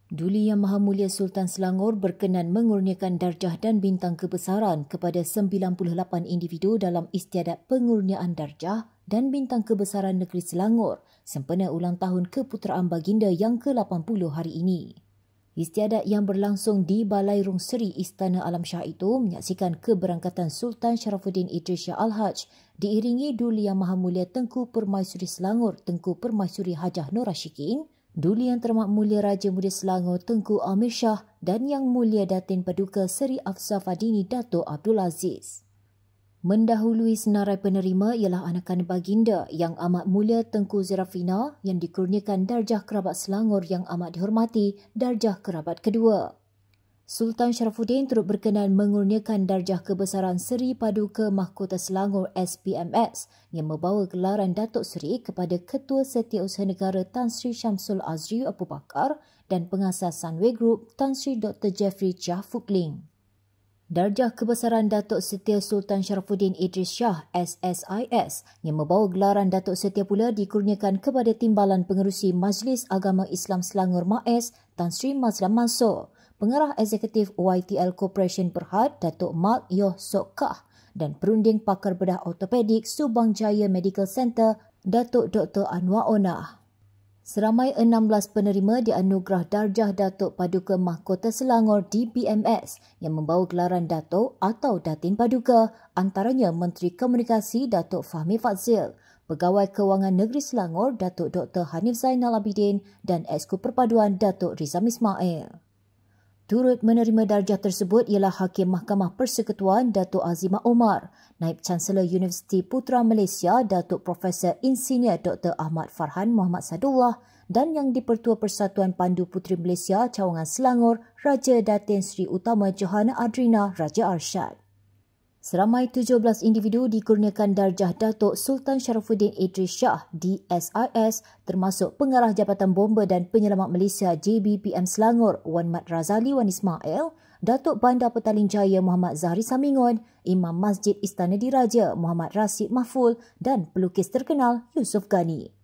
Duli Yang Maha Mulia Sultan Selangor berkenan mengurniakan darjah dan bintang kebesaran kepada 98 individu dalam istiadat pengurniaan darjah dan bintang kebesaran negeri Selangor sempena ulang tahun keputeraan baginda yang ke-80 hari ini. Istiadat yang berlangsung di Balai Rung Seri Istana Alam Shah itu menyaksikan keberangkatan Sultan Sharafuddin Idris Shah Al-Haj diiringi Duli Yang Maha Mulia Tengku Permaisuri Selangor Tengku Permaisuri Hajah Nur Rashikin, Duli Yang Terhormat Mulia Raja Muda Selangor Tengku Amir Shah dan Yang Mulia Datin Paduka Seri Afzal Fadini Dato' Abdul Aziz. Mendahului senarai penerima ialah anakan baginda Yang Amat Mulia Tengku Zerafina yang dikurniakan darjah kerabat Selangor yang amat dihormati, darjah kerabat kedua. Sultan Sharafuddin turut berkenan mengurniakan darjah kebesaran Seri Paduka Mahkota Selangor SPMS yang membawa gelaran Datuk Seri kepada Ketua Setiausaha Negara Tan Sri Syamsul Azri Abu Bakar dan pengasas Sunway Group Tan Sri Dr. Jeffrey Jah Fook Ling. Darjah kebesaran Datuk Setia Sultan Sharafuddin Idris Shah SSIS yang membawa gelaran Datuk Setia pula dikurniakan kepada Timbalan Pengerusi Majlis Agama Islam Selangor MAIS Tan Sri Mazlan Mansor, Pengarah Eksekutif YTL Corporation Berhad Datuk Mak Yoh Sok Kah dan Perunding Pakar Bedah Ortopedik Subang Jaya Medical Center Datuk Dr. Anwar Onah. Seramai 16 penerima dianugerah darjah Datuk Paduka Mahkota Selangor DPMS yang membawa gelaran Datuk atau Datin Paduka, antaranya Menteri Komunikasi Datuk Fahmi Fadzil, Pegawai Kewangan Negeri Selangor Datuk Dr. Hanif Zainal Abidin dan Exco Perpaduan Datuk Rizam Ismail. Turut menerima darjah tersebut ialah Hakim Mahkamah Persekutuan Datuk Azimah Omar, Naib Chancellor Universiti Putra Malaysia Datuk Profesor Insinyur Dr. Ahmad Farhan Muhammad Sadullah dan Yang di-Pertua Persatuan Pandu Puteri Malaysia Cawangan Selangor Raja Datin Sri Utama Johana Adrina Raja Arsyad. Seramai 17 individu dikurniakan darjah Datuk Sultan Sharafuddin Idris Shah DSIS termasuk Pengarah Jabatan Bomba dan Penyelamat Malaysia JBPM Selangor Wan Mat Razali Wan Ismail, Datuk Bandar Petaling Jaya Muhammad Zahri Samingon, Imam Masjid Istana Diraja Muhammad Rasid Mahful dan pelukis terkenal Yusuf Ghani.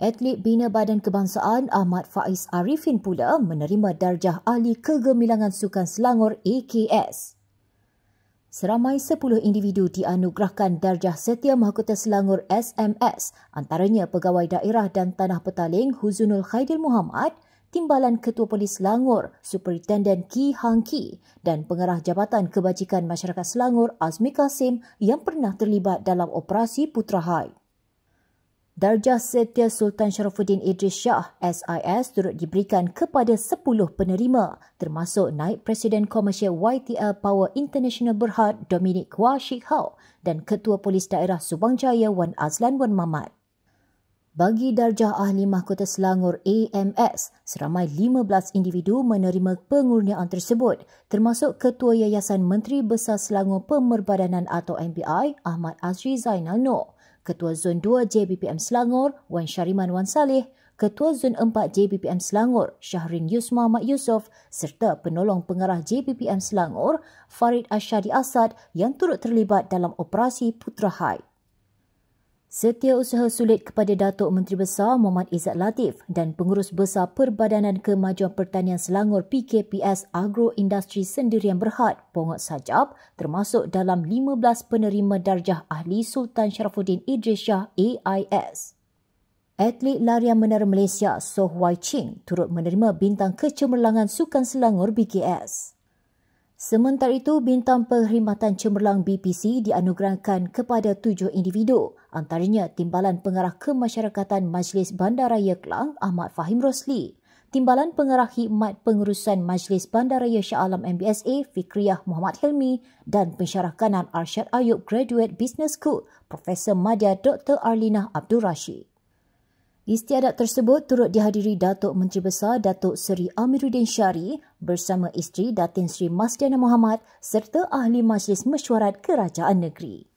Atlet Bina Badan Kebangsaan Ahmad Faiz Arifin pula menerima darjah Ahli Kegemilangan Sukan Selangor AKS. Seramai 10 individu dianugerahkan darjah Setia Mahkota Selangor SMS, antaranya Pegawai Daerah dan Tanah Petaling Huzunul Khairil Muhammad, Timbalan Ketua Polis Selangor Superintendent Ki Hang Ki dan Pengarah Jabatan Kebajikan Masyarakat Selangor Azmi Kasim yang pernah terlibat dalam operasi Putra Hai. Darjah Setia Sultan Sharafuddin Idris Shah SIS turut diberikan kepada 10 penerima termasuk Naib Presiden Komersial YTL Power International Berhad Dominic Hua Sheikh Hau dan Ketua Polis Daerah Subang Jaya Wan Azlan Wan Mamat. Bagi darjah Ahli Mahkota Selangor AMS, seramai 15 individu menerima pengurniaan tersebut termasuk Ketua Yayasan Menteri Besar Selangor Pemerbadanan atau MBI Ahmad Azri Zainal Noor, Ketua Zon 2 JBPM Selangor Wan Syariman Wan Saleh, Ketua Zon 4 JBPM Selangor Syahrin Yusma Mat Yusof serta Penolong Pengarah JBPM Selangor Farid Ashadi Asad yang turut terlibat dalam operasi Putra Hai. Setiausaha sulit kepada Datuk Menteri Besar Muhammad Izzat Latif dan Pengurus Besar Perbadanan Kemajuan Pertanian Selangor PKPS Agro Industri Sendirian Berhad Pongot Sajab termasuk dalam 15 penerima darjah Ahli Sultan Sharafuddin Idris Shah AIS. Atlet larian menara Malaysia Soh Wai Ching turut menerima bintang kecemerlangan Sukan Selangor BKS. Sementara itu, bintang perkhidmatan cemerlang BPC dianugerahkan kepada 7 individu, antaranya Timbalan Pengarah Kemasyarakatan Majlis Bandaraya Kelang Ahmad Fahim Rosli, Timbalan Pengarah Khidmat Pengurusan Majlis Bandaraya Shah Alam MBSA Fikriyah Muhammad Hilmi dan Pensyarah Kanan Arsyad Ayub Graduate Business School Profesor Madya Dr. Arlina Abdul Rashid. Istiadat tersebut turut dihadiri Datuk Menteri Besar Datuk Seri Amiruddin Syari bersama isteri Datin Sri Masdiana Muhammad serta Ahli Majlis Mesyuarat Kerajaan Negeri.